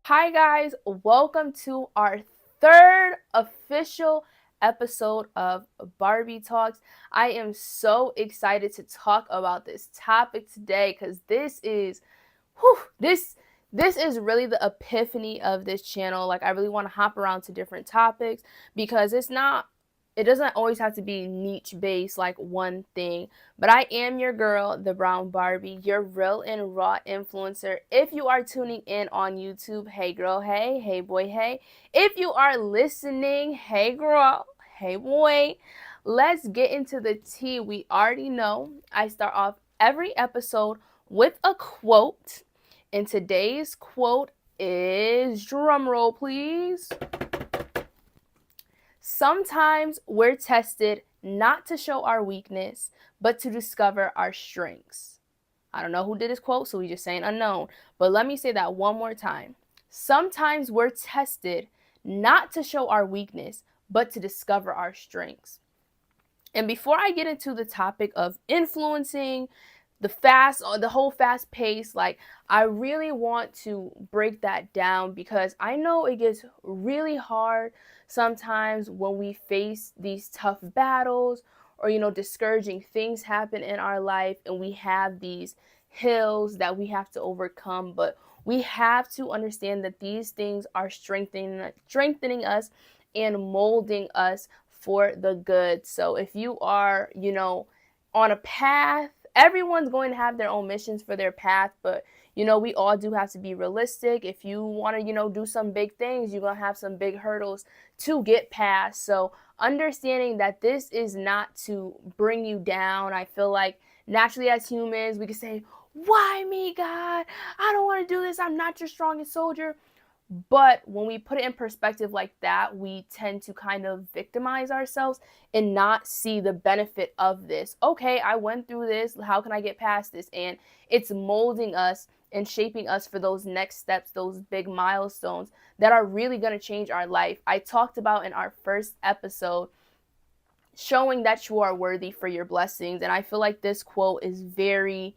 Hi, guys. Welcome to our third official episode of Barbie Talks. I am so excited to talk about this topic today because this is really the epiphany of this channel. Like, I really want to hop around to different topics because it doesn't always have to be niche based, like one thing. But I am your girl, the Brown Barbie, your real and raw influencer. If you are tuning in on YouTube, hey girl, hey boy, hey. If you are listening, hey girl, hey boy. Let's get into the tea. We already know I start off every episode with a quote. And today's quote is, drumroll please, sometimes we're tested not to show our weakness, but to discover our strengths. I don't know who did this quote, so we just saying unknown. But let me say that one more time. Sometimes we're tested not to show our weakness, but to discover our strengths. And before I get into the topic of influencing, the whole fast pace, like, I really want to break that down because I know it gets really hard sometimes when we face these tough battles or discouraging things happen in our life and we have these hills that we have to overcome. But we have to understand that these things are strengthening us and molding us for the good. So if you are on a path, everyone's going to have their own missions for their path, but we all do have to be realistic. If you want to do some big things, you're going to have some big hurdles to get past. So understanding that this is not to bring you down. I feel like naturally as humans we can say, why me, God? I don't want to do this. I'm not your strongest soldier. But when we put it in perspective like that, we tend to kind of victimize ourselves and not see the benefit of this. Okay, I went through this. How can I get past this? And it's molding us and shaping us for those next steps, those big milestones that are really going to change our life. I talked about in our first episode showing that you are worthy for your blessings. And I feel like this quote is very,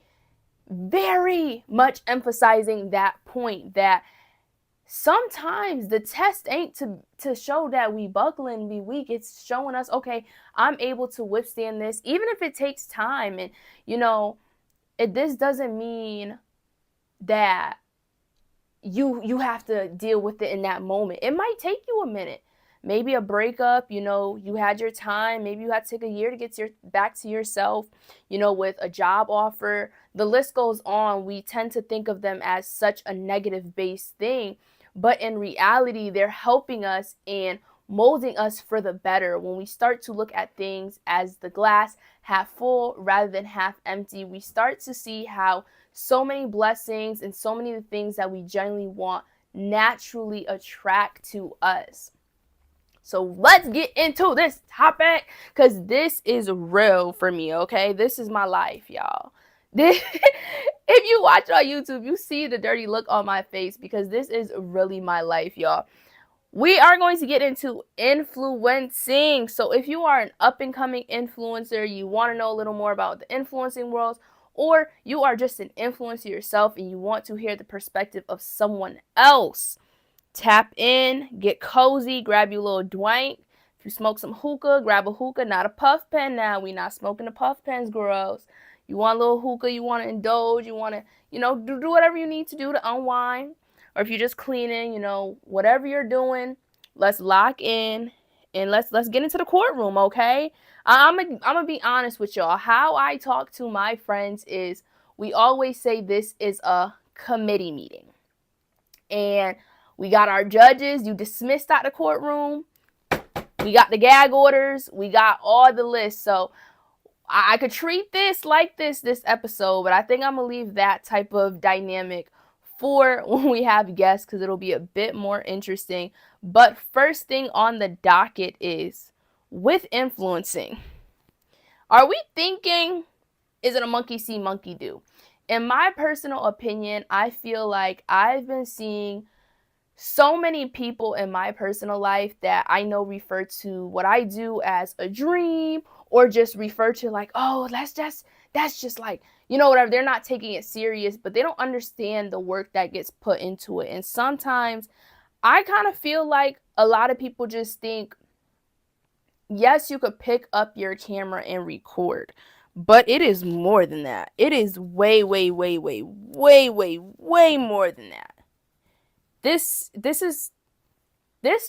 very much emphasizing that point, that sometimes the test ain't to show that we buckle and be weak. It's showing us, okay, I'm able to withstand this, even if it takes time. And this doesn't mean that you have to deal with it in that moment. It might take you a minute, maybe a breakup. You had your time. Maybe you had to take a year to get back to yourself. With a job offer, the list goes on. We tend to think of them as such a negative based thing, but in reality, they're helping us and molding us for the better. When we start to look at things as the glass half full rather than half empty, we start to see how so many blessings and so many of the things that we generally want naturally attract to us. So let's get into this topic because this is real for me, okay? This is my life, y'all. If you watch on YouTube, you see the dirty look on my face because this is really my life, y'all. We are going to get into influencing. So if you are an up-and-coming influencer, you want to know a little more about the influencing world, or you are just an influencer yourself and you want to hear the perspective of someone else, tap in, get cozy, grab your little dwank. If you smoke some hookah, grab a hookah, not a puff pen now. We not smoking the puff pens, girls. You want a little hookah, you want to indulge, you want to, do whatever you need to do to unwind. Or if you're just cleaning, whatever you're doing, let's lock in and let's get into the courtroom, okay? I'm gonna be honest with y'all. How I talk to my friends is we always say this is a committee meeting. And we got our judges, you dismissed out the courtroom. We got the gag orders. We got all the lists. So I could treat this like this episode, but I think I'm going to leave that type of dynamic for when we have guests because it'll be a bit more interesting. But first thing on the docket is, with influencing, are we thinking, is it a monkey see, monkey do? In my personal opinion, I feel like I've been seeing so many people in my personal life that I know refer to what I do as a dream, or just refer to like, oh, that's just like, whatever, they're not taking it serious, but they don't understand the work that gets put into it. And sometimes I kind of feel like a lot of people just think, yes, you could pick up your camera and record, but it is more than that. It is way, way, way, way, way, way, way more than that. This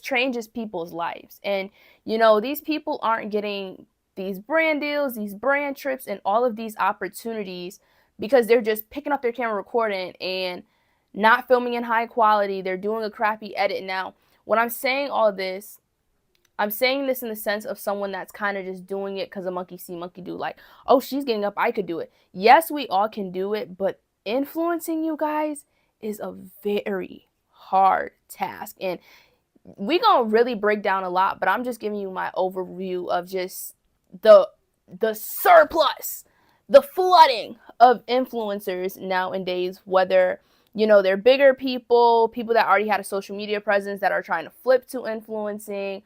changes people's lives. And these people aren't getting these brand deals, these brand trips, and all of these opportunities because they're just picking up their camera, recording, and not filming in high quality. They're doing a crappy edit. Now, when I'm saying all this, I'm saying this in the sense of someone that's kind of just doing it because a monkey see, monkey do. Like, oh, she's getting up, I could do it. Yes, we all can do it, but influencing, you guys, is a very hard task. And we gonna really break down a lot, but I'm just giving you my overview of just the surplus, the flooding of influencers nowadays, whether they're bigger people that already had a social media presence that are trying to flip to influencing,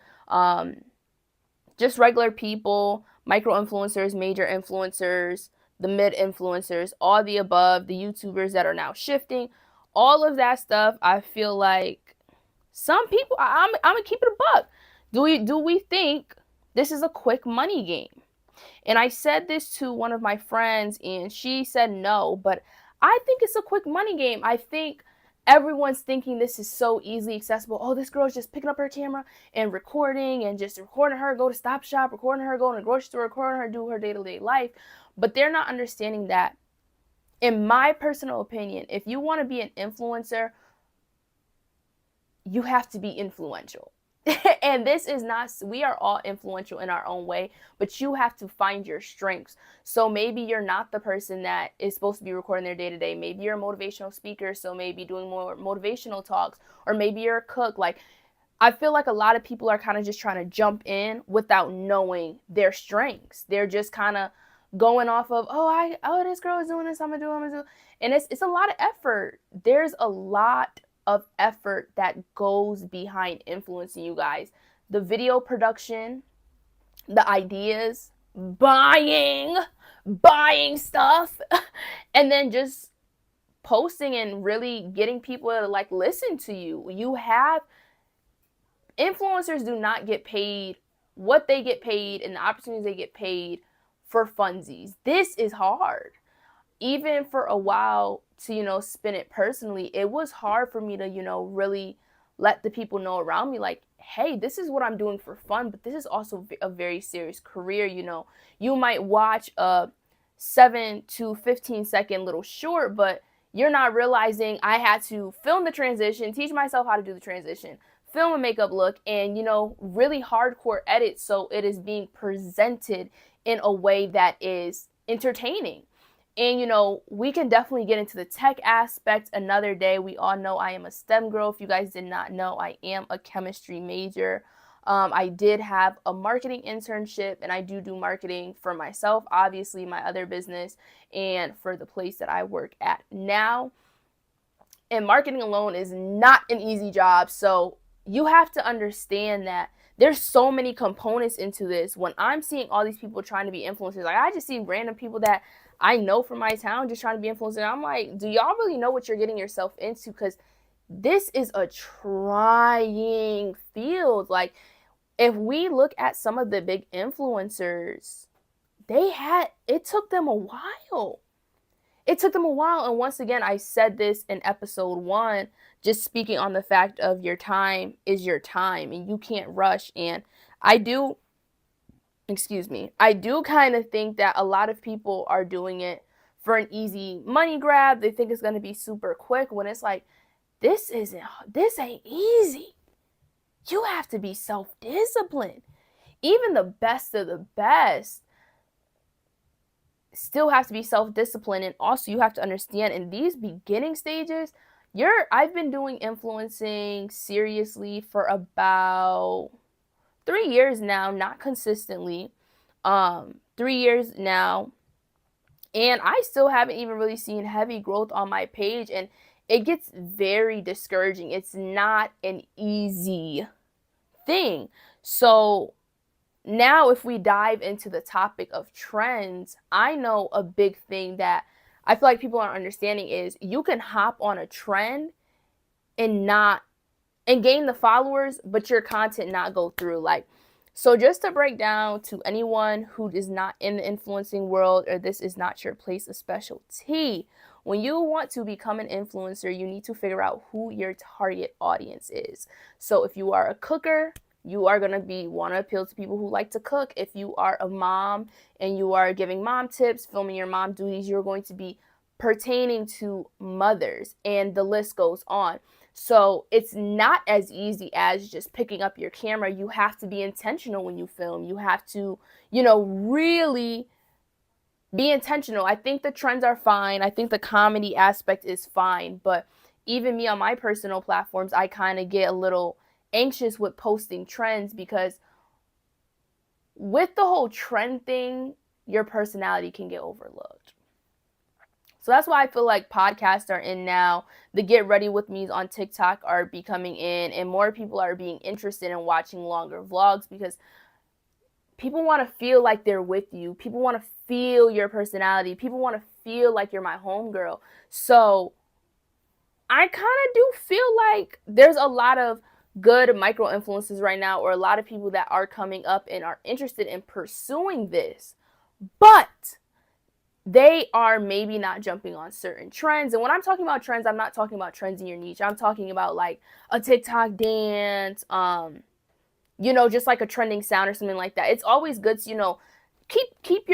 just regular people, micro influencers, major influencers, the mid influencers, all the above, the YouTubers that are now shifting, all of that stuff. I feel like some people, I'm gonna keep it a buck. Do we think this is a quick money game? And I said this to one of my friends, and she said no, but I think it's a quick money game. I think everyone's thinking this is so easily accessible. Oh, this girl's just picking up her camera and recording, and just recording her go to Stop Shop, recording her go to the grocery store, recording her do her day-to-day life. But they're not understanding that, in my personal opinion, if you want to be an influencer, you have to be influential. And this is not, we are all influential in our own way, but you have to find your strengths. So maybe you're not the person that is supposed to be recording their day to day. Maybe you're a motivational speaker, so maybe doing more motivational talks, or maybe you're a cook. Like, I feel like a lot of people are kind of just trying to jump in without knowing their strengths. They're just kind of going off of, this girl is doing this, I'm gonna do. And it's a lot of effort. There's a lot of effort that goes behind influencing, you guys. The video production, the ideas, buying stuff, and then just posting and really getting people to like listen to you. You have influencers do not get paid what they get paid and the opportunities they get paid for funsies. This is hard. Even for a while, to spin it personally, it was hard for me to really let the people know around me, like, hey, this is what I'm doing for fun, but this is also a very serious career. You might watch a 7 to 15-second little short, but you're not realizing I had to film the transition, teach myself how to do the transition, film a makeup look, and really hardcore edit so it is being presented in a way that is entertaining. And, we can definitely get into the tech aspect another day. We all know I am a STEM girl. If you guys did not know, I am a chemistry major. I did have a marketing internship, and I do marketing for myself, obviously, my other business, and for the place that I work at now. And marketing alone is not an easy job. So you have to understand that there's so many components into this. When I'm seeing all these people trying to be influencers, like I just see random people that I know from my town just trying to be influencers. I'm like, do y'all really know what you're getting yourself into? Because this is a trying field. Like, if we look at some of the big influencers, it took them a while. It took them a while. And once again, I said this in episode 1, just speaking on the fact of your time is your time and you can't rush. And I do kind of think that a lot of people are doing it for an easy money grab. They think it's going to be super quick, when it's like, this ain't easy. You have to be self-disciplined. Even the best of the best still have to be self-disciplined. And also you have to understand, in these beginning stages, I've been doing influencing seriously for about 3 years now, not consistently. 3 years now, and I still haven't even really seen heavy growth on my page, and it gets very discouraging. It's not an easy thing. So now, if we dive into the topic of trends, I know a big thing that I feel like people aren't understanding is you can hop on a trend and not and gain the followers, but your content not go through. Like, so just to break down to anyone who is not in the influencing world or this is not your place of specialty, when you want to become an influencer, you need to figure out who your target audience is. So if you are a cooker, you are going to want to appeal to people who like to cook. If you are a mom and you are giving mom tips, filming your mom duties, you're going to be pertaining to mothers, and the list goes on. So it's not as easy as just picking up your camera. You have to be intentional when you film. You have to, really be intentional. I think the trends are fine. I think the comedy aspect is fine. But even me on my personal platforms, I kind of get a little anxious with posting trends because with the whole trend thing, your personality can get overlooked. So that's why I feel like podcasts are in now. The Get Ready With Me's on TikTok are becoming in, and more people are being interested in watching longer vlogs because people want to feel like they're with you. People want to feel your personality. People want to feel like you're my homegirl. So I kind of do feel like there's a lot of good micro influencers right now, or a lot of people that are coming up and are interested in pursuing this. But they are maybe not jumping on certain trends. And when I'm talking about trends, I'm not talking about trends in your niche. I'm talking about like a TikTok dance, just like a trending sound or something like that. It's always good to, keep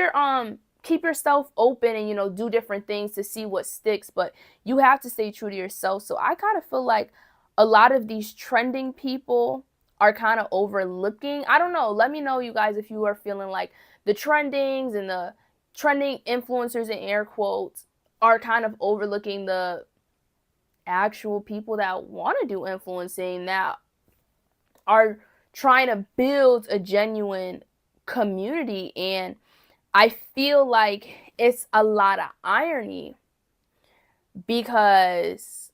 yourself open and, do different things to see what sticks, but you have to stay true to yourself. So I kind of feel like a lot of these trending people are kind of overlooking. I don't know. Let me know, you guys, if you are feeling like the trendings and the trending influencers in air quotes are kind of overlooking the actual people that want to do influencing, that are trying to build a genuine community. And I feel like it's a lot of irony because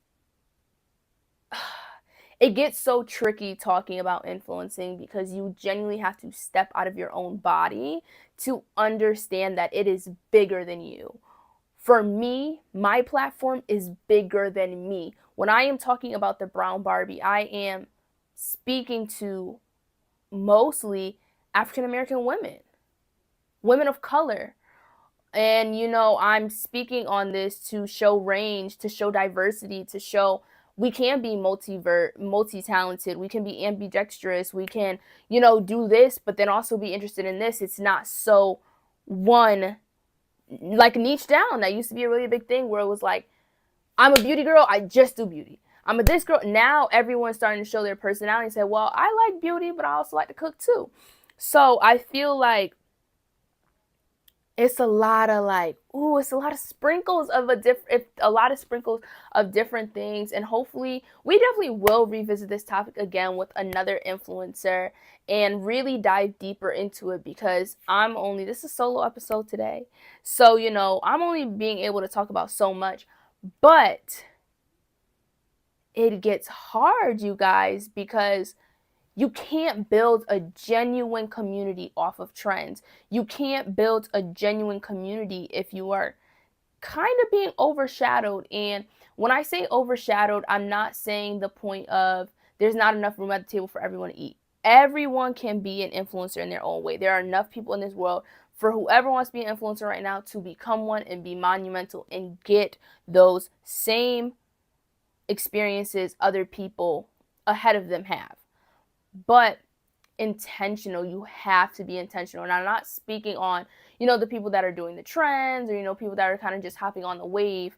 it gets so tricky talking about influencing because you genuinely have to step out of your own body to understand that it is bigger than you. For me, my platform is bigger than me. When I am talking about the brown Barbie, I am speaking to mostly African American women, women of color. And, I'm speaking on this to show range, to show diversity, to show we can be multi-talented, we can be ambidextrous, we can, do this, but then also be interested in this. It's not so one, like niche down. That used to be a really big thing where it was like, I'm a beauty girl, I just do beauty. I'm a this girl. Now everyone's starting to show their personality and say, well, I like beauty, but I also like to cook too. So I feel like it's a lot of it's a lot of sprinkles of different things. And hopefully we definitely will revisit this topic again with another influencer and really dive deeper into it, because this is a solo episode today. So, I'm only being able to talk about so much, but it gets hard, you guys, because you can't build a genuine community off of trends. You can't build a genuine community if you are kind of being overshadowed. And when I say overshadowed, I'm not saying the point of there's not enough room at the table for everyone to eat. Everyone can be an influencer in their own way. There are enough people in this world for whoever wants to be an influencer right now to become one and be monumental and get those same experiences other people ahead of them have. But intentional, you have to be intentional. And I'm not speaking on, the people that are doing the trends, or, people that are kind of just hopping on the wave,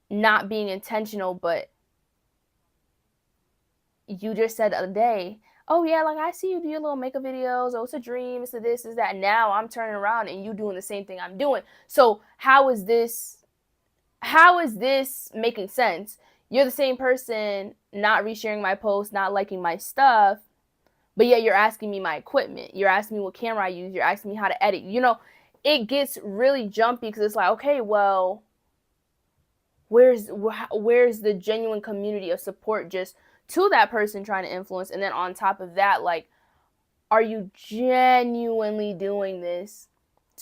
not being intentional. But you just said the other day, oh yeah, like I see you do your little makeup videos, oh it's a dream, it's a this, it's that. Now I'm turning around and you doing the same thing I'm doing. So how is this making sense? You're the same person not resharing my post, not liking my stuff, but yet you're asking me my equipment. You're asking me what camera I use. You're asking me how to edit. It gets really jumpy because it's like, okay, well, where's the genuine community of support just to that person trying to influence? And then on top of that, like, are you genuinely doing this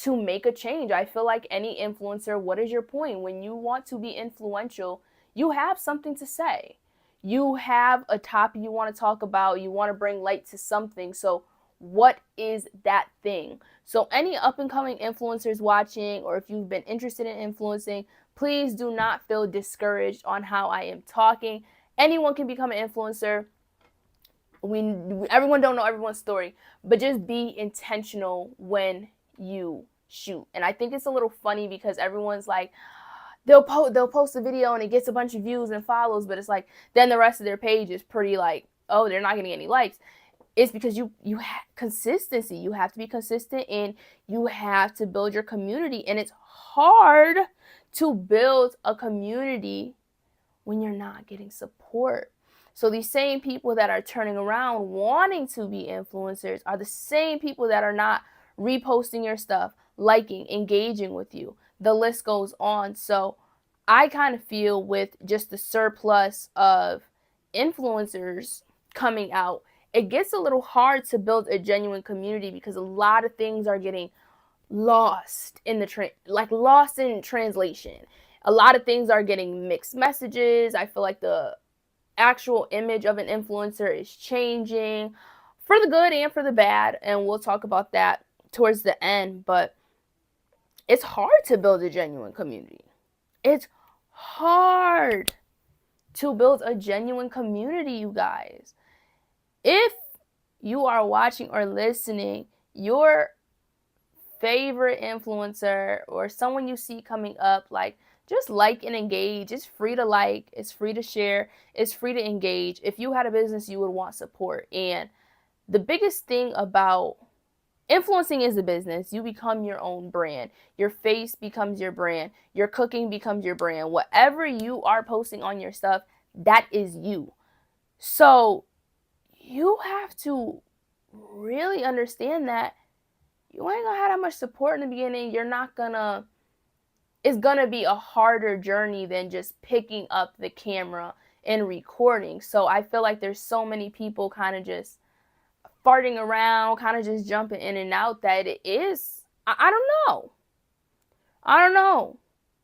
to make a change. I feel like any influencer, what is your point? When you want to be influential, you have something to say. You have a topic you want to talk about, you want to bring light to something. So what is that thing? So any up and coming influencers watching, or if you've been interested in influencing, please do not feel discouraged on how I am talking. Anyone can become an influencer. Everyone don't know everyone's story, but just be intentional when you shoot. And I think it's a little funny because everyone's like, they'll post a video and it gets a bunch of views and follows, but it's like then the rest of their page is pretty like, oh, they're not getting any likes. It's because you have consistency. You have to be consistent, and you have to build your community. And it's hard to build a community when you're not getting support. So these same people that are turning around wanting to be influencers are the same people that are not reposting your stuff, liking, engaging with you. The list goes on. So I kind of feel with just the surplus of influencers coming out, it gets a little hard to build a genuine community because a lot of things are getting lost in lost in translation. A lot of things are getting mixed messages. I feel like the actual image of an influencer is changing for the good and for the bad, and we'll talk about that towards the end. But it's hard to build a genuine community. It's hard to build a genuine community, you guys. If you are watching or listening, your favorite influencer or someone you see coming up, like, just like and engage. It's free to like, it's free to share, it's free to engage. If you had a business, you would want support. And the biggest thing about influencing is a business. You become your own brand. Your face becomes your brand. Your cooking becomes your brand. Whatever you are posting on your stuff, that is you. So you have to really understand that you ain't gonna have that much support in the beginning. It's gonna be a harder journey than just picking up the camera and recording. So I feel like there's so many people kind of just farting around, kind of just jumping in and out, that it is, I don't know.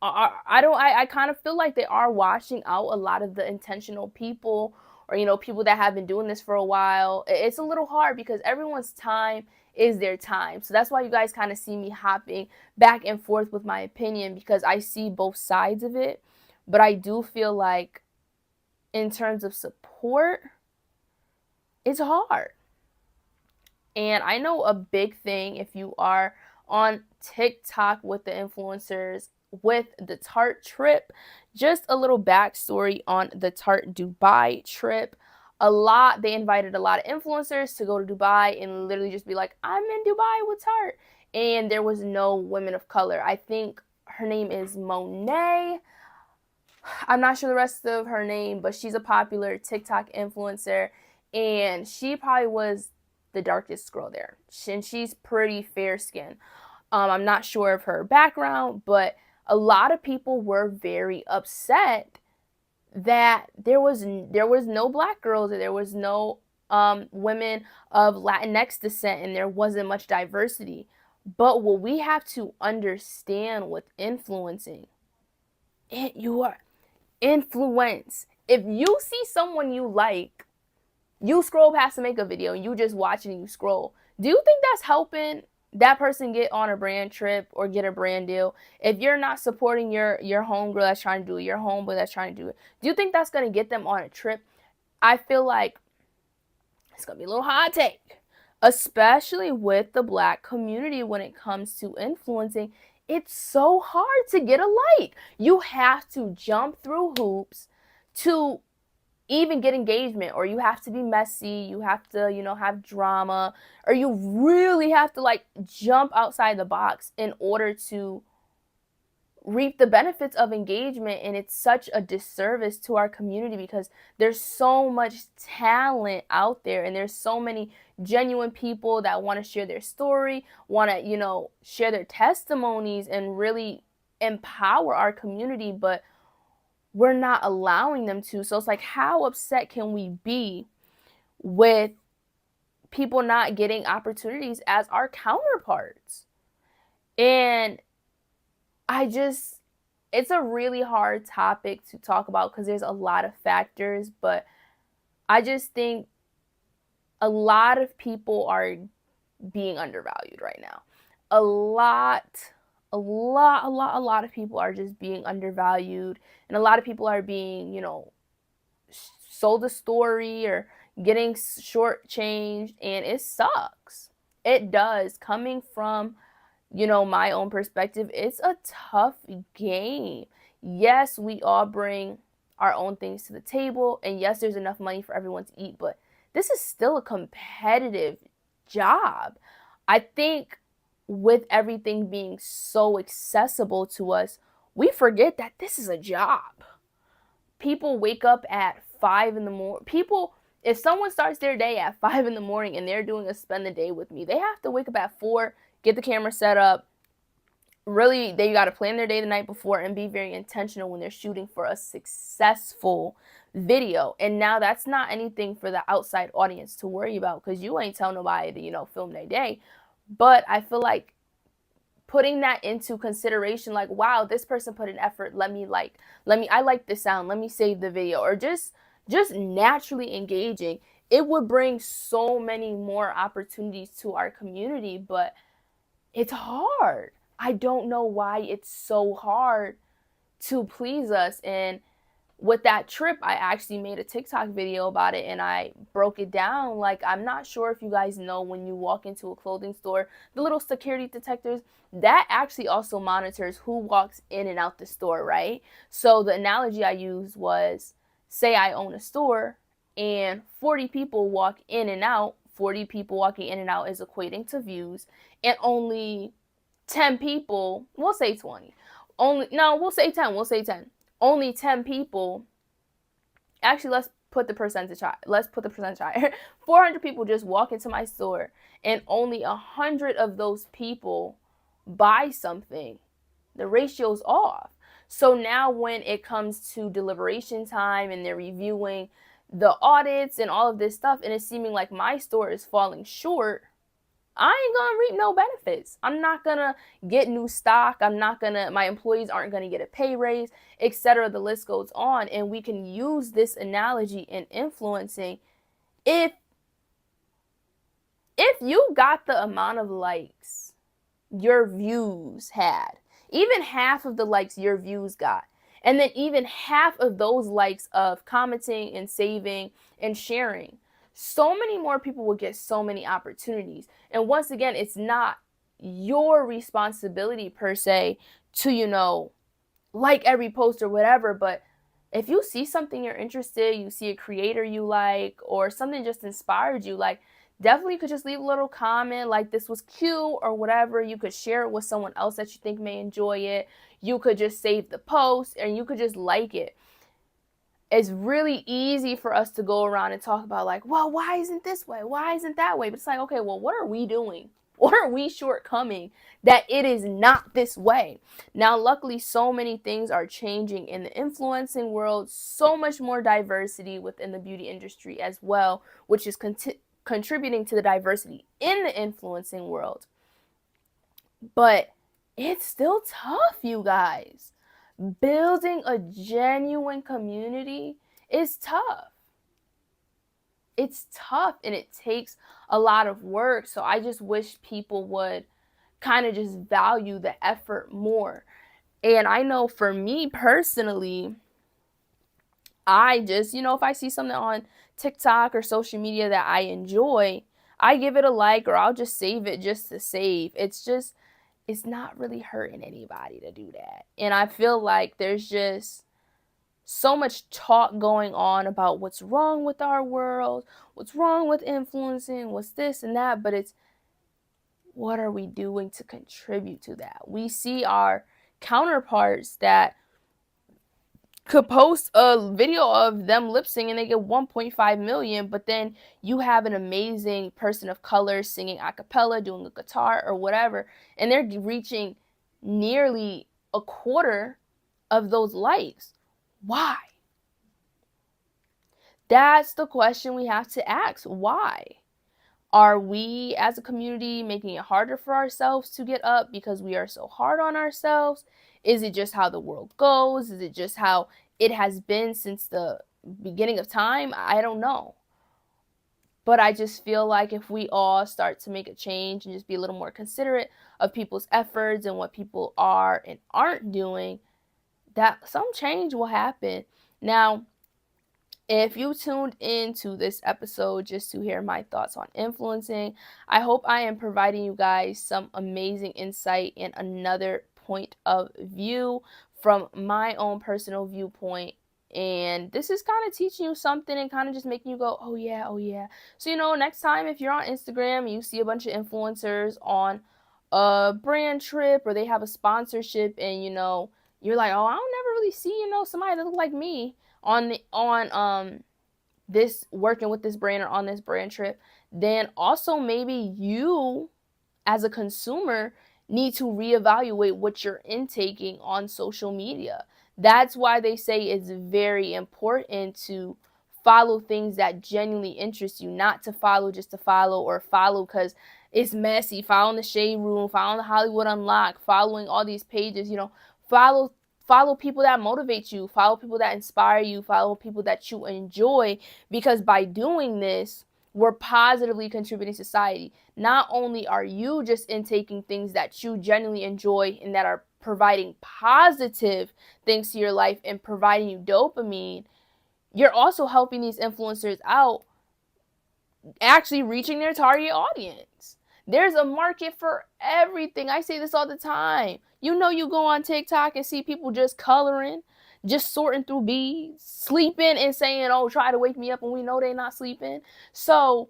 I kind of feel like they are washing out a lot of the intentional people, or, people that have been doing this for a while. It's a little hard because everyone's time is their time. So that's why you guys kind of see me hopping back and forth with my opinion, because I see both sides of it. But I do feel like in terms of support, it's hard. And I know a big thing, if you are on TikTok with the influencers, with the Tarte trip, just a little backstory on the Tarte Dubai trip. They invited a lot of influencers to go to Dubai and literally just be like, I'm in Dubai with Tarte. And there was no women of color. I think her name is Monet. I'm not sure the rest of her name, but she's a popular TikTok influencer. And she probably was the darkest girl there. And she's pretty fair skinned. I'm not sure of her background, but a lot of people were very upset that there was no black girls, there was no women of Latinx descent, and there wasn't much diversity. But what we have to understand with influencing, you are influence. If you see someone you like, you scroll past to make a video and you just watch it and you scroll. Do you think that's helping that person get on a brand trip or get a brand deal? If you're not supporting your homegirl that's trying to do it, your homeboy that's trying to do it, do you think that's going to get them on a trip? I feel like it's going to be a little hot take, especially with the black community when it comes to influencing. It's so hard to get a like. You have to jump through hoops to even get engagement, or you have to be messy, you have to, have drama, or you really have to jump outside the box in order to reap the benefits of engagement. And it's such a disservice to our community because there's so much talent out there, and there's so many genuine people that want to share their story, want to, share their testimonies and really empower our community, but we're not allowing them to. So it's like, how upset can we be with people not getting opportunities as our counterparts? And it's a really hard topic to talk about because there's a lot of factors, but I just think a lot of people are being undervalued right now. A lot of people are just being undervalued, and a lot of people are being, sold a story or getting shortchanged, and it sucks. It does. Coming from, my own perspective, it's a tough game. Yes, we all bring our own things to the table, and yes, there's enough money for everyone to eat, but this is still a competitive job. I think with everything being so accessible to us, we forget that this is a job. People wake up at 5 in the morning. If someone starts their day at 5 in the morning and they're doing a spend the day with me, they have to wake up at 4, get the camera set up. Really, they got to plan their day the night before and be very intentional when they're shooting for a successful video. And now that's not anything for the outside audience to worry about because you ain't tell nobody to, film their day. But I feel like putting that into consideration, like, wow, this person put an effort. I like this sound. Let me save the video. Or just naturally engaging. It would bring so many more opportunities to our community, but it's hard. I don't know why it's so hard to please us. And with that trip, I actually made a TikTok video about it and I broke it down. Like, I'm not sure if you guys know, when you walk into a clothing store, the little security detectors, that actually also monitors who walks in and out the store, right? So the analogy I used was, say I own a store and 40 people walk in and out. 40 people walking in and out is equating to views, and only 10 people, we'll say 20. We'll say 10. Only 10 people, actually, let's put the percentage higher. 400 people just walk into my store, and only 100 of those people buy something. The ratio's off. So now when it comes to deliberation time and they're reviewing the audits and all of this stuff, and it's seeming like my store is falling short, I ain't gonna reap no benefits. I'm not gonna get new stock. My employees aren't gonna get a pay raise, etc. The list goes on. And we can use this analogy in influencing. If you got the amount of likes your views had, even half of the likes your views got, and then even half of those likes of commenting and saving and sharing, so many more people will get so many opportunities. And once again, it's not your responsibility per se to, like every post or whatever, but if you see something you're interested, you see a creator you like, or something just inspired you, like, definitely could just leave a little comment like this was cute or whatever. You could share it with someone else that you think may enjoy it. You could just save the post and you could just like it. It's really easy for us to go around and talk about, like, well, why isn't this way? Why isn't that way? But it's like, okay, well, what are we doing? What are we shortcoming that it is not this way? Now, luckily, so many things are changing in the influencing world, so much more diversity within the beauty industry as well, which is contributing to the diversity in the influencing world. But it's still tough, you guys. Building a genuine community is tough. It's tough and it takes a lot of work. So I just wish people would kind of just value the effort more. And I know for me personally, I just, if I see something on TikTok or social media that I enjoy, I give it a like, or I'll just save it just to save. It's not really hurting anybody to do that. And I feel like there's just so much talk going on about what's wrong with our world, what's wrong with influencing, what's this and that, but it's, what are we doing to contribute to that? We see our counterparts that could post a video of them lip singing and they get 1.5 million, but then you have an amazing person of color singing a cappella, doing a guitar or whatever, and they're reaching nearly a quarter of those likes. Why? That's the question we have to ask. Why? Are we as a community making it harder for ourselves to get up because we are so hard on ourselves? Is it just how the world goes? Is it just how it has been since the beginning of time? I don't know. But I just feel like if we all start to make a change and just be a little more considerate of people's efforts and what people are and aren't doing, that some change will happen. Now, if you tuned into this episode just to hear my thoughts on influencing, I hope I am providing you guys some amazing insight and another point of view from my own personal viewpoint. And this is kind of teaching you something and kind of just making you go, oh yeah, oh yeah. So, next time if you're on Instagram, you see a bunch of influencers on a brand trip or they have a sponsorship and, you're like, oh, I don't never really see, somebody that look like me on this working with this brand or on this brand trip, then also maybe you as a consumer need to reevaluate what you're intaking on social media. That's why they say it's very important to follow things that genuinely interest you, not to follow just to follow or follow because it's messy, following the Shade Room, following the Hollywood Unlocked, following all these pages, follow people that motivate you, follow people that inspire you, follow people that you enjoy, because by doing this, we're positively contributing to society. Not only are you just intaking things that you genuinely enjoy and that are providing positive things to your life and providing you dopamine, you're also helping these influencers out actually reaching their target audience. There's a market for everything. I say this all the time. You go on TikTok and see people just coloring, just sorting through beads, sleeping and saying, oh, try to wake me up, and we know they're not sleeping. So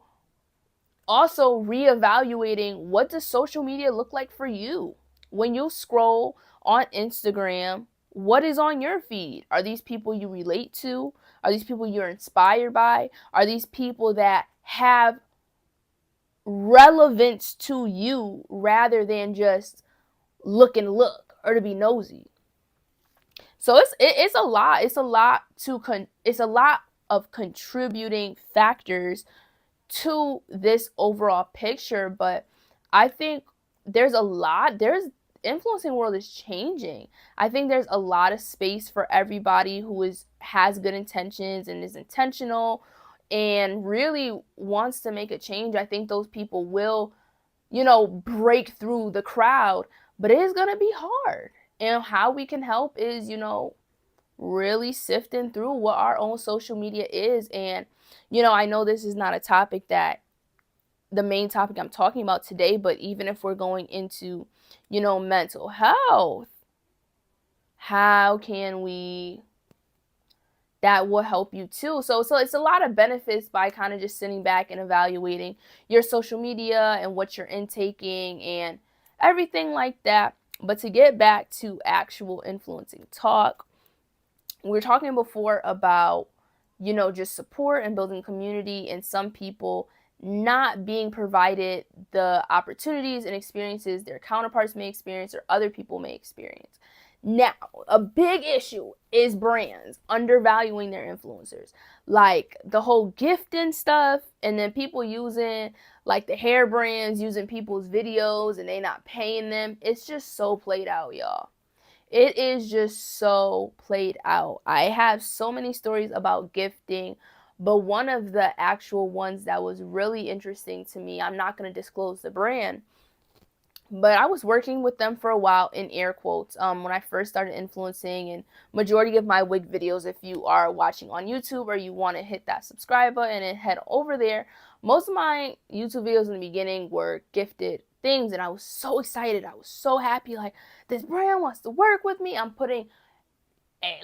also reevaluating, what does social media look like for you? When you scroll on Instagram, what is on your feed? Are these people you relate to? Are these people you're inspired by? Are these people that have relevance to you rather than just look or to be nosy? So it's a lot. It's a lot of contributing factors to this overall picture, but I think there's influencing world is changing. I think there's a lot of space for everybody who has good intentions and is intentional and really wants to make a change. I think those people will, break through the crowd, but it is going to be hard. And how we can help is, really sifting through what our own social media is. And, I know this is not a topic that the main topic I'm talking about today, but even if we're going into, mental health, how can we, that will help you too. So it's a lot of benefits by kind of just sitting back and evaluating your social media and what you're intaking and everything like that. But to get back to actual influencing talk, we were talking before about, just support and building community, and some people not being provided the opportunities and experiences their counterparts may experience or other people may experience. Now, a big issue is brands undervaluing their influencers, like the whole gifting stuff, and then people using, like the hair brands using people's videos and they not paying them. It's just so played out, y'all. It is just so played out. I have so many stories about gifting, but one of the actual ones that was really interesting to me, I'm not going to disclose the brand, but I was working with them for a while, in air quotes, when I first started influencing. And majority of my wig videos, if you are watching on YouTube or you want to hit that subscribe button and head over there, most of my YouTube videos in the beginning were gifted things, and I was so excited. I was so happy, like, this brand wants to work with me. I'm putting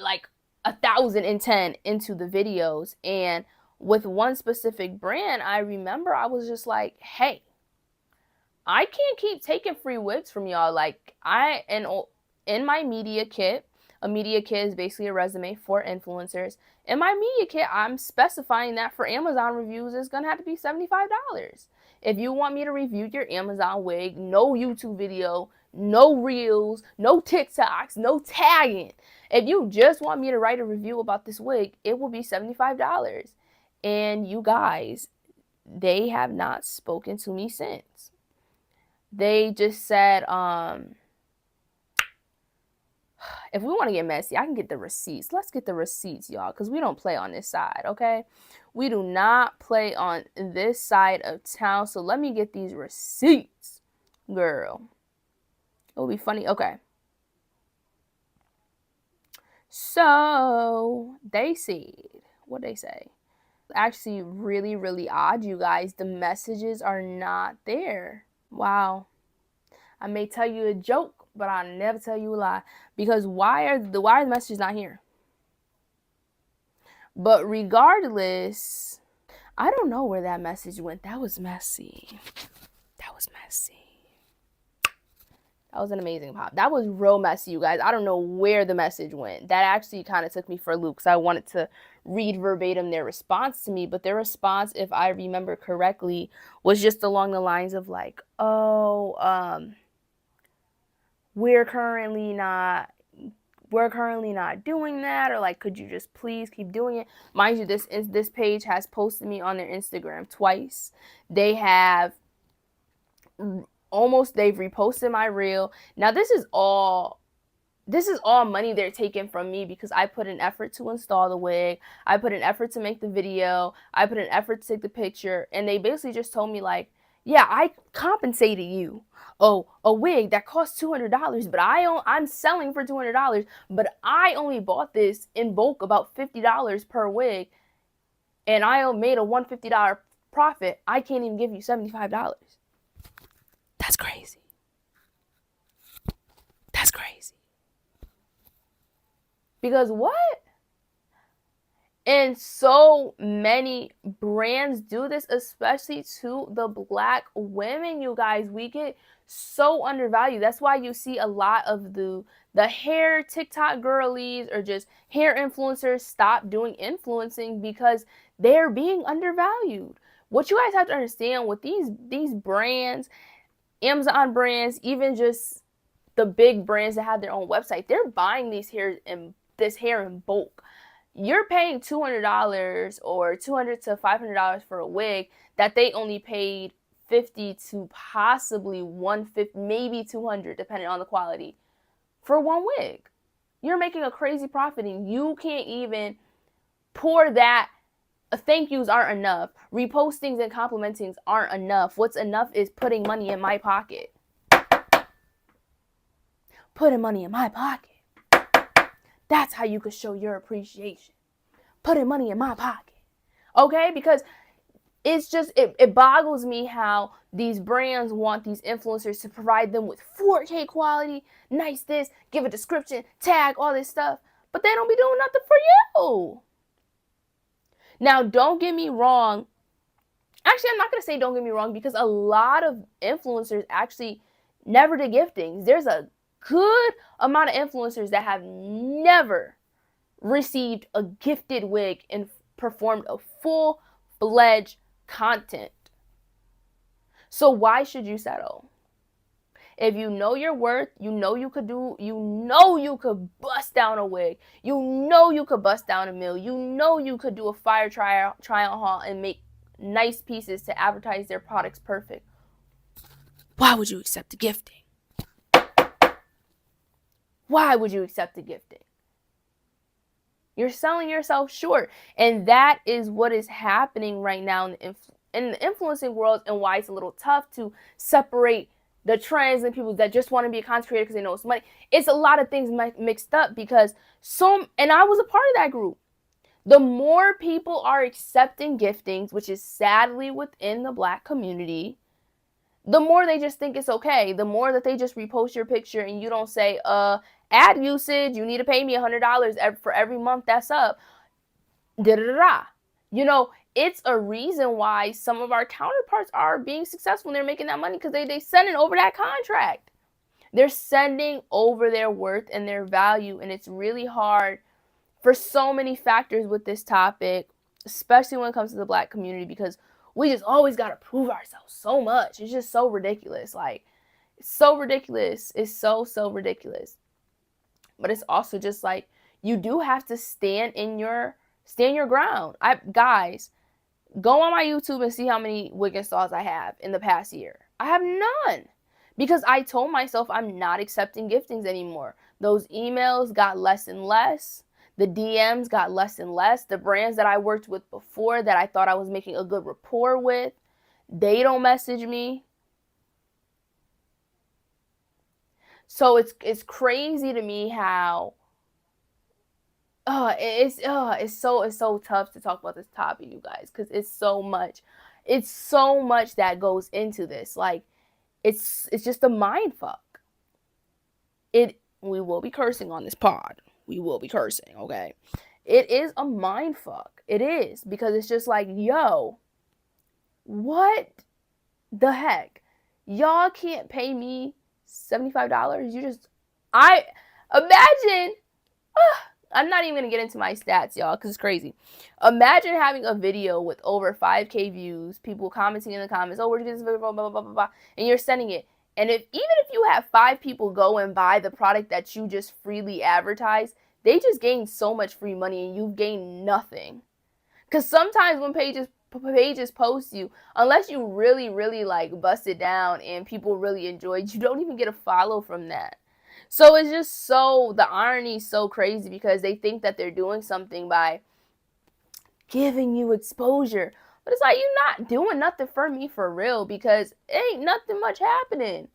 like 1,010 into the videos. And with one specific brand, I remember I was just like, hey, I can't keep taking free wigs from y'all. Like, in my media kit, a media kit is basically a resume for influencers. In my media kit, I'm specifying that for Amazon reviews, it's going to have to be $75. If you want me to review your Amazon wig, no YouTube video, no reels, no TikToks, no tagging. If you just want me to write a review about this wig, it will be $75. And you guys, they have not spoken to me since. They just said, if we want to get messy, I can get the receipts. Let's get the receipts, y'all, because we don't play on this side, okay? We do not play on this side of town. So let me get these receipts, girl. It'll be funny. Okay. So they said, what they say? Actually, really, really odd, you guys. The messages are not there. Wow. I may tell you a joke, but I'll never tell you a lie. Because why are the messages not here? But regardless, I don't know where that message went. That was messy. That was messy. That was an amazing pop. That was real messy, you guys. I don't know where the message went. That actually kind of took me for a loop because I wanted to read verbatim their response to me. But their response, if I remember correctly, was just along the lines of like, oh, we're currently not doing that, or like, could you just please keep doing it? Mind you, this page has posted me on their Instagram twice. They've reposted my reel. Now this is all money they're taking from me because I put an effort to install the wig, I put an effort to make the video, I put an effort to take the picture, and they basically just told me like, yeah, I compensated you. Oh, a wig that costs $200, but I'm selling for $200, but I only bought this in bulk about $50 per wig, and I made a $150 profit. I can't even give you $75. That's crazy. That's crazy. Because what? And so many brands do this, especially to the Black women, you guys. We get so undervalued. That's why you see a lot of the hair TikTok girlies or just hair influencers stop doing influencing because they're being undervalued. What you guys have to understand with these brands, Amazon brands, even just the big brands that have their own website, they're buying this hair in bulk. You're paying $200 or $200 to $500 for a wig that they only paid $50 to possibly $150, maybe $200, depending on the quality, for one wig. You're making a crazy profit, and you can't even pour that. Thank yous aren't enough. Repostings and complimentings aren't enough. What's enough is putting money in my pocket. Putting money in my pocket. That's how you could show your appreciation. Putting money in my pocket. Okay? Because it's just, it boggles me how these brands want these influencers to provide them with 4K quality, nice this, give a description, tag, all this stuff. But they don't be doing nothing for you. Now, don't get me wrong. Actually, I'm not going to say don't get me wrong, because a lot of influencers actually never did giftings. There's a good amount of influencers that have never received a gifted wig and performed a full-fledged content. So why should you settle? If you know your worth, you know you could bust down a wig, you could bust down a meal, you could do a fire trial haul and make nice pieces to advertise their products perfect. Why would you accept a gifting? Why would you accept a gifting? You're selling yourself short. And that is what is happening right now in the influencing world, and why it's a little tough to separate the trends and people that just want to be a content creator because they know it's money. It's a lot of things mixed up, because and I was a part of that group. The more people are accepting giftings, which is sadly within the Black community, the more they just think it's okay. The more that they just repost your picture and you don't say, ad usage, you need to pay me $100 for every month that's up. Da-da-da-da. You know, it's a reason why some of our counterparts are being successful and they're making that money, because they sending over that contract. They're sending over their worth and their value, and it's really hard for so many factors with this topic, especially when it comes to the Black community, because we just always got to prove ourselves so much. It's just so ridiculous. Like, it's so ridiculous. It's so ridiculous. But it's also just like, you do have to stand your ground. Guys, Go on my YouTube and see how many wig installs I have in the past year. I have none because I told myself I'm not accepting giftings anymore. Those emails got less and less. The DMs got less and less. The brands that I worked with before that I thought I was making a good rapport with, they don't message me. So it's crazy to me how it's so tough to talk about this topic, you guys, because it's so much that goes into this. Like it's just a mind fuck. We will be cursing on this pod. We will be cursing, okay? It is a mind fuck. It is, because it's just like, yo, what the heck? Y'all can't pay me $75. I imagine. I'm not even gonna get into my stats, y'all, because it's crazy. Imagine having a video with over 5K views, people commenting in the comments, oh, where'd you get this video, blah, blah, blah, blah, blah, and you're sending it. And even if you have 5 people go and buy the product that you just freely advertise, they just gained so much free money and you've gained nothing. Because sometimes when pages post you, unless you really, really like bust it down and people really enjoyed, you don't even get a follow from that. So it's just the irony is so crazy because they think that they're doing something by giving you exposure. But it's like, you're not doing nothing for me for real, because ain't nothing much happening.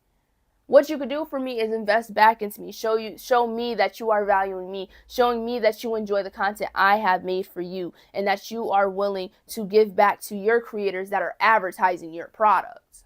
What you could do for me is invest back into me. Show me that you are valuing me, showing me that you enjoy the content I have made for you, and that you are willing to give back to your creators that are advertising your products.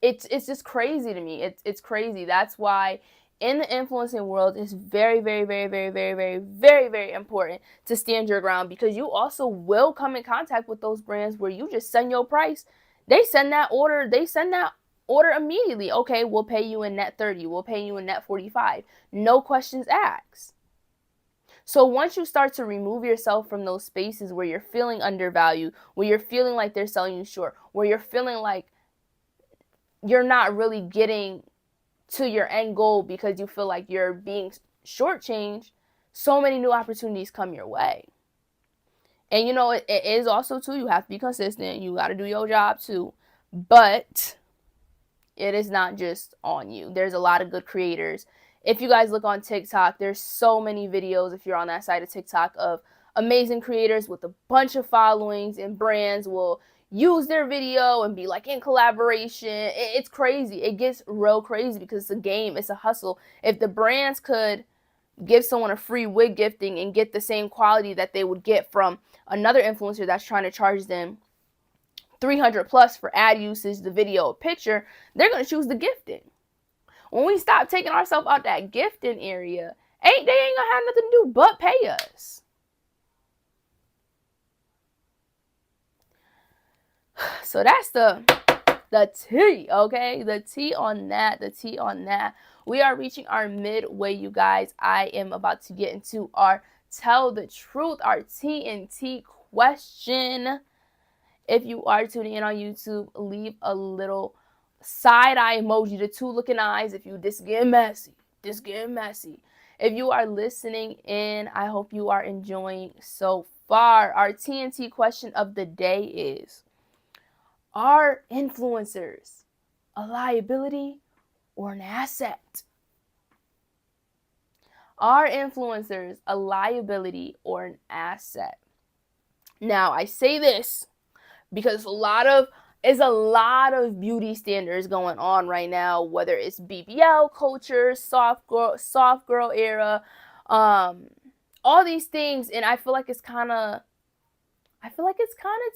It's just crazy to me. It's crazy. That's why in the influencing world, it's very, very, very, very, very, very, very, very important to stand your ground, because you also will come in contact with those brands where you just send your price. They send that order immediately. Okay, we'll pay you in net 30. We'll pay you in net 45. No questions asked. So once you start to remove yourself from those spaces where you're feeling undervalued, where you're feeling like they're selling you short, where you're feeling like you're not really getting to your end goal because you feel like you're being shortchanged, so many new opportunities come your way. And it is also too, you have to be consistent. You got to do your job too. But it is not just on you. There's a lot of good creators. If you guys look on TikTok, there's so many videos, if you're on that side of TikTok, of amazing creators with a bunch of followings, and brands will use their video and be like in collaboration. It's crazy. It gets real crazy because it's a game. It's a hustle. If the brands could give someone a free wig gifting and get the same quality that they would get from another influencer that's trying to charge them $300 plus for ad usage, the video, a picture, they're going to choose the gifting. When we stop taking ourselves out that gifting area, they ain't going to have nothing to do but pay us. So that's the tea, okay? The tea on that. We are reaching our midway, you guys. I am about to get into our tell the truth, our TNT question. If you are tuning in on YouTube, leave a little side-eye emoji, the 2 looking eyes. If you this getting messy. If you are listening in, I hope you are enjoying so far. Our TNT question of the day is: are influencers a liability or an asset? Are influencers a liability or an asset? Now, I say this because a lot of beauty standards going on right now, whether it's BBL culture, soft girl era, all these things, and I feel like it's kind of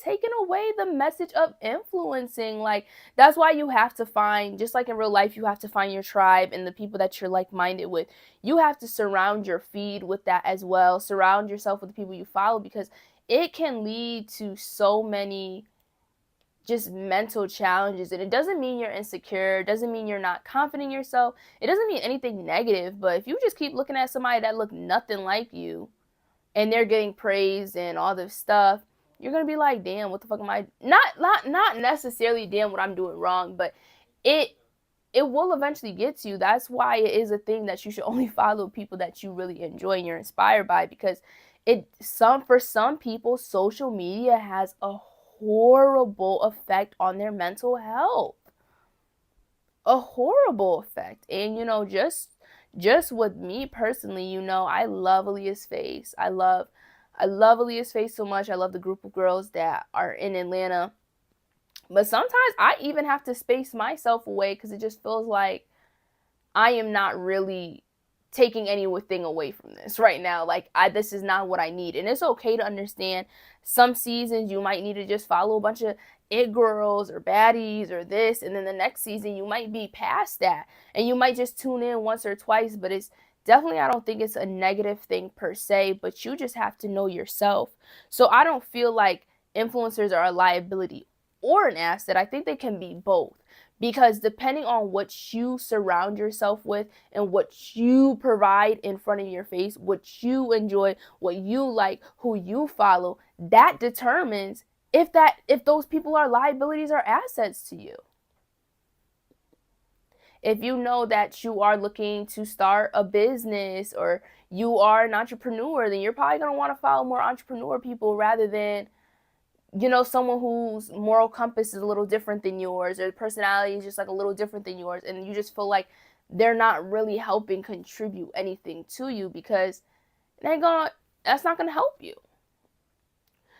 taken away the message of influencing. Like, that's why you have to find, just like in real life, you have to find your tribe and the people that you're like-minded with. You have to surround your feed with that as well. Surround yourself with the people you follow, because it can lead to so many just mental challenges. And it doesn't mean you're insecure. It doesn't mean you're not confident in yourself. It doesn't mean anything negative. But if you just keep looking at somebody that look nothing like you and they're getting praised and all this stuff, you're going to be like, damn, what the fuck am I? Not necessarily damn what I'm doing wrong, but it will eventually get to you. That's why it is a thing that you should only follow people that you really enjoy and you're inspired by, because For some people, social media has a horrible effect on their mental health. A horrible effect. And just with me personally, I love Aaliyah's face. I love Aaliyah's face so much. I love the group of girls that are in Atlanta. But sometimes I even have to space myself away because it just feels like I am not really taking anything away from this right now. Like, this is not what I need. And it's okay to understand some seasons you might need to just follow a bunch of it girls or baddies or this, and then the next season you might be past that and you might just tune in once or twice. But it's definitely, I don't think it's a negative thing per se, but you just have to know yourself. So I don't feel like influencers are a liability or an asset. I think they can be both, because depending on what you surround yourself with and what you provide in front of your face, what you enjoy, what you like, who you follow, that determines if those people are liabilities or assets to you. If you know that you are looking to start a business or you are an entrepreneur, then you're probably going to want to follow more entrepreneur people rather than someone whose moral compass is a little different than yours, or personality is just like a little different than yours, and you just feel like they're not really helping contribute anything to you, because that's not gonna help you.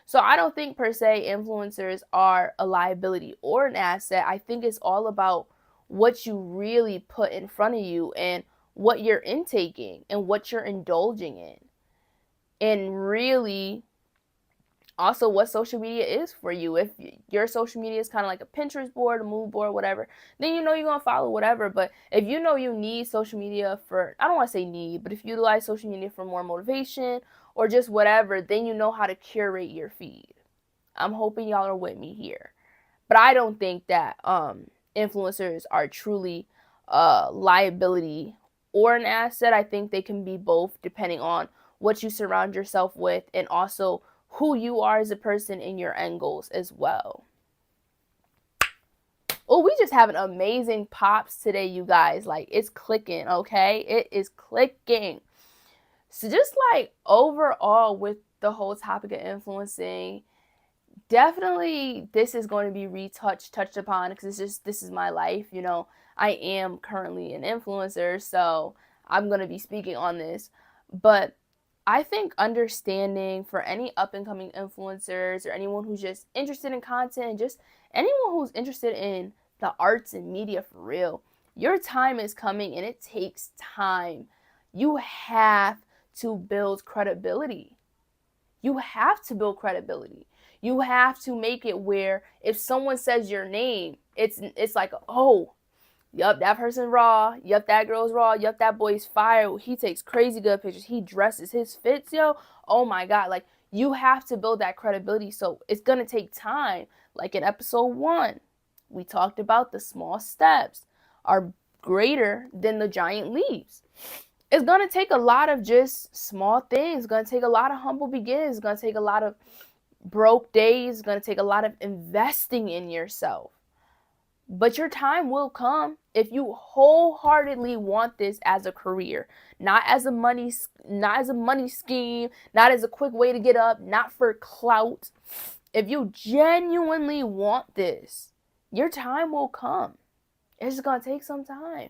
So I don't think per se influencers are a liability or an asset. I think it's all about what you really put in front of you and what you're intaking and what you're indulging in, and really also what social media is for you. If your social media is kind of like a Pinterest board, a mood board, whatever, then you're going to follow whatever. But if you need social media for, I don't want to say need, but if you utilize social media for more motivation or just whatever, then you know how to curate your feed. I'm hoping y'all are with me here. But I don't think that influencers are truly a liability or an asset. I think they can be both depending on what you surround yourself with and also who you are as a person in your end goals as well. Oh, we just have an amazing pops today, you guys. Like, it's clicking, okay? It is clicking. So just like overall with the whole topic of influencing, definitely this is going to be touched upon, because this is my life. I am currently an influencer, so I'm going to be speaking on this. But I think understanding for any up and coming influencers or anyone who's just interested in content and just anyone who's interested in the arts and media for real, your time is coming and it takes time. You have to build credibility. You have to build credibility. You have to make it where if someone says your name, it's like, oh, yup, that person raw. Yup, that girl's raw. Yup, that boy's fire. He takes crazy good pictures. He dresses, his fits, yo. Oh my God. Like, you have to build that credibility. So it's going to take time. Like in episode 1, we talked about the small steps are greater than the giant leaps. It's going to take a lot of just small things. It's going to take a lot of humble beginnings. It's going to take a lot of broke days. It's going to take a lot of investing in yourself. But your time will come if you wholeheartedly want this as a career, not as a money scheme, not as a quick way to get up, not for clout. If you genuinely want this, your time will come. It's going to take some time.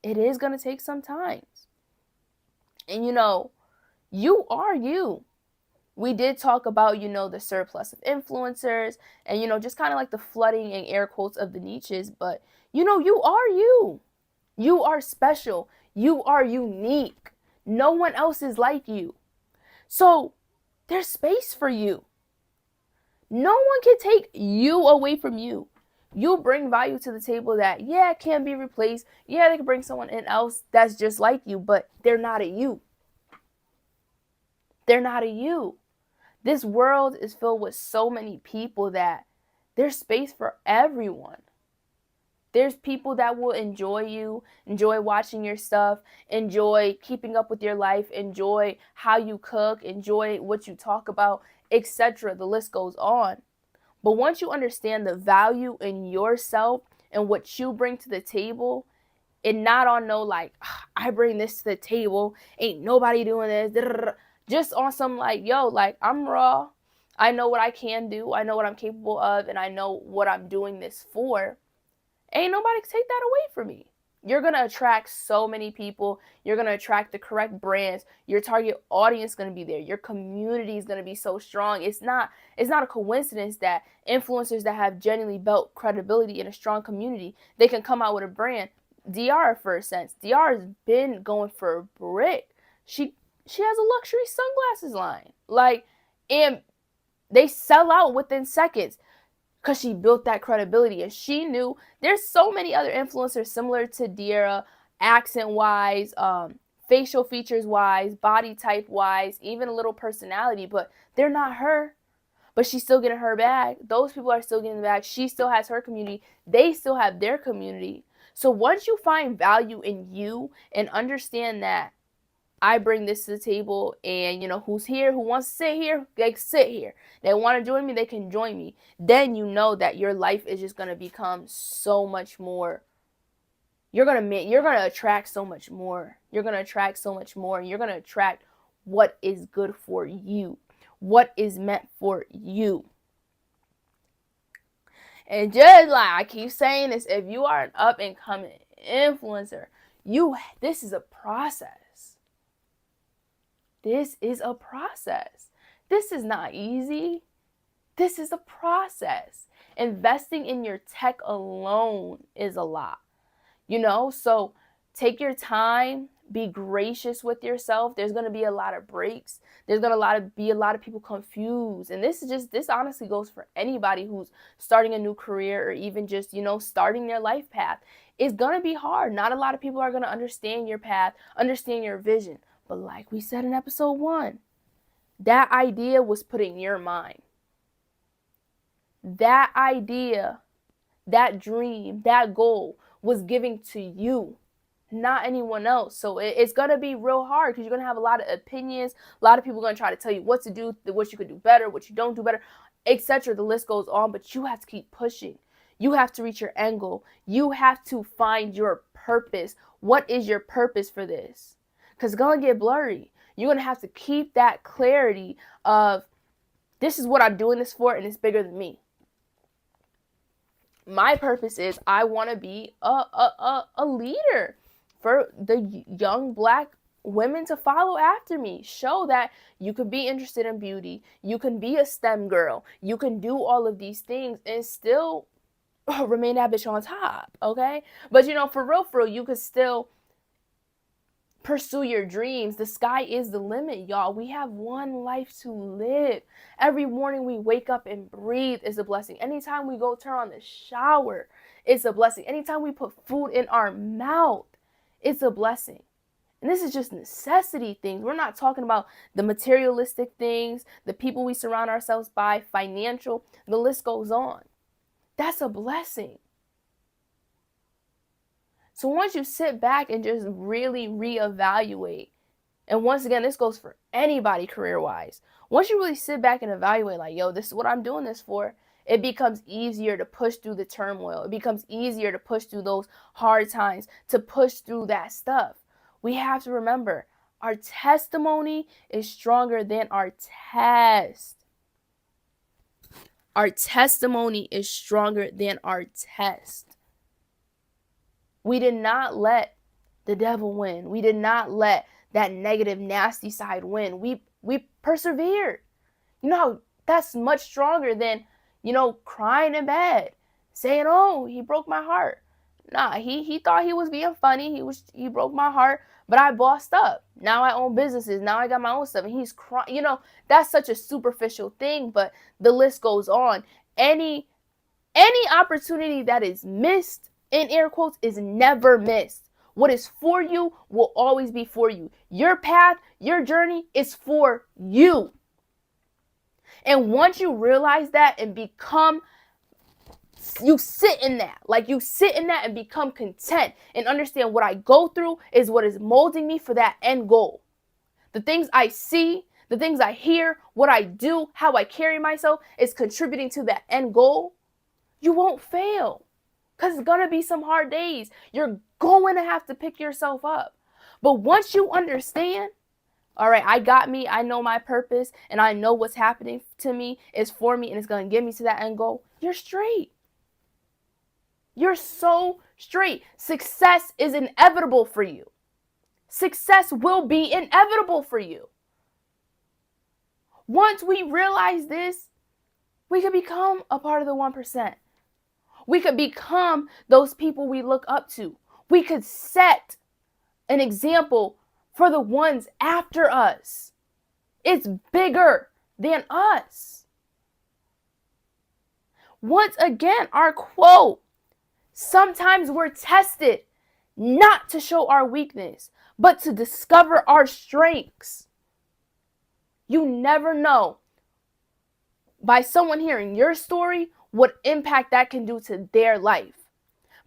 It is going to take some time. And you are you. We did talk about, the surplus of influencers and, just kind of like the flooding and air quotes of the niches. But, you are you. You are special. You are unique. No one else is like you. So there's space for you. No one can take you away from you. You bring value to the table that, yeah, it can be replaced. Yeah, they can bring someone in else that's just like you, but they're not a you. They're not a you. This world is filled with so many people that there's space for everyone. There's people that will enjoy you, enjoy watching your stuff, enjoy keeping up with your life, enjoy how you cook, enjoy what you talk about, etc. The list goes on. But once you understand the value in yourself and what you bring to the table, and not on no like, I bring this to the table, ain't nobody doing this. Just on some like, yo, like I'm raw. I know what I can do. I know what I'm capable of, and I know what I'm doing this for. Ain't nobody can take that away from me. You're going to attract so many people. You're going to attract the correct brands. Your target audience is going to be there. Your community is going to be so strong. It's not a coincidence that influencers that have genuinely built credibility in a strong community, they can come out with a brand. DR, for a sense, DR has been going for a brick. She has a luxury sunglasses line. Like, and they sell out within seconds because she built that credibility. And she knew there's so many other influencers similar to Deera, accent wise, facial features wise, body type wise, even a little personality, but they're not her. But she's still getting her bag. Those people are still getting the bag. She still has her community. They still have their community. So once you find value in you and understand that I bring this to the table, and who's here, who wants to sit here, they can sit here. They want to join me, they can join me. Then you know that your life is just going to become so much more. You're going to attract so much more. You're going to attract so much more. And you're going to attract what is good for you, what is meant for you. And just like I keep saying this, if you are an up and coming influencer, this is a process. This is a process. This is not easy. This is a process. Investing in your tech alone is a lot. So take your time, be gracious with yourself. There's going to be a lot of breaks. There's going to be a lot of people confused. And this honestly goes for anybody who's starting a new career or even just, starting their life path. It's going to be hard. Not a lot of people are going to understand your path, understand your vision. But like we said in episode 1, that idea was put in your mind. That idea, that dream, that goal was given to you, not anyone else. So it's going to be real hard because you're going to have a lot of opinions. A lot of people are going to try to tell you what to do, what you could do better, what you don't do better, etc. The list goes on, but you have to keep pushing. You have to reach your end goal. You have to find your purpose. What is your purpose for this? Because it's going to get blurry. You're going to have to keep that clarity of, this is what I'm doing this for, and it's bigger than me. My purpose is I want to be a leader for the young Black women to follow after me. Show that you can be interested in beauty. You can be a STEM girl. You can do all of these things and still remain that bitch on top, okay? But, for real, you could still pursue your dreams. The sky is the limit, y'all. We have one life to live. Every morning we wake up and breathe is a blessing. Anytime we go turn on the shower, it's a blessing. Anytime we put food in our mouth, it's a blessing. And this is just necessity things. We're not talking about the materialistic things, the people we surround ourselves by, financial, the list goes on. That's a blessing. So once you sit back and just really reevaluate, and once again, this goes for anybody career-wise. Once you really sit back and evaluate, like, yo, this is what I'm doing this for, it becomes easier to push through the turmoil. It becomes easier to push through those hard times, to push through that stuff. We have to remember, our testimony is stronger than our test. Our testimony is stronger than our test. We did not let the devil win. We did not let that negative, nasty side win. We persevered. That's much stronger than, crying in bed, saying, oh, he broke my heart. Nah, he thought he was being funny. He broke my heart, but I bossed up. Now I own businesses. Now I got my own stuff. And he's crying. That's such a superficial thing, but the list goes on. Any opportunity that is missed, in air quotes, is never missed. What is for you will always be for you. Your path, your journey is for you. And once you realize that and you sit in that and become content and understand what I go through is what is molding me for that end goal. The things I see, the things I hear, what I do, how I carry myself is contributing to that end goal. You won't fail. Because it's going to be some hard days. You're going to have to pick yourself up. But once you understand, All right, I got me. I know my purpose and I know what's happening to me is for me and it's going to get me to that end goal. You're straight. You're so straight. Success is inevitable for you. Success will be inevitable for you. Once we realize this, we could become a part of the 1%. We could become those people we look up to. We could set an example for the ones after us. It's bigger than us. Once again, our quote, sometimes we're tested not to show our weakness, but to discover our strengths. You never know, by someone hearing your story, what impact that can do to their life.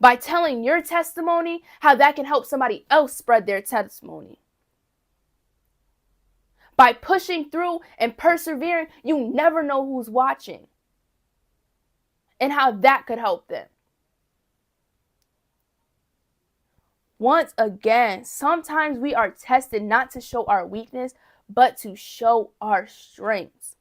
By telling your testimony, how that can help somebody else spread their testimony. By pushing through and persevering, you never know who's watching and how that could help them. Once again, sometimes we are tested not to show our weakness, but to show our strengths.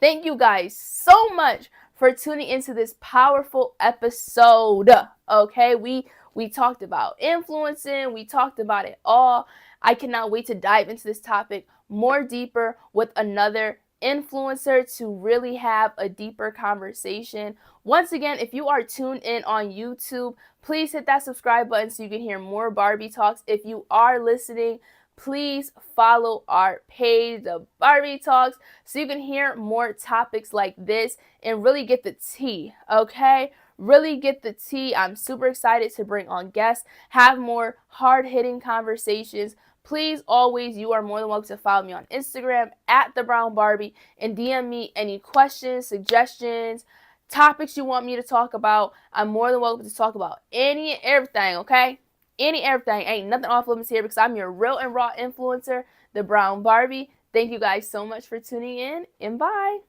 Thank you guys so much for tuning into this powerful episode. Okay, we talked about influencing, we talked about it all. I cannot wait to dive into this topic more deeper with another influencer to really have a deeper conversation. Once again, if you are tuned in on YouTube, please hit that subscribe button so you can hear more Barbie Talks. If you are listening, please follow our page, the Barbie Talks, so you can hear more topics like this and really get the tea, okay? Really get the tea. I'm super excited to bring on guests, have more hard-hitting conversations. Please, always, you are more than welcome to follow me on Instagram at The Brown Barbie and DM me any questions, suggestions, topics you want me to talk about. I'm more than welcome to talk about any and everything, okay? Any everything. Ain't nothing off limits here because I'm your real and raw influencer, The Brown Barbie. Thank you guys so much for tuning in, and bye.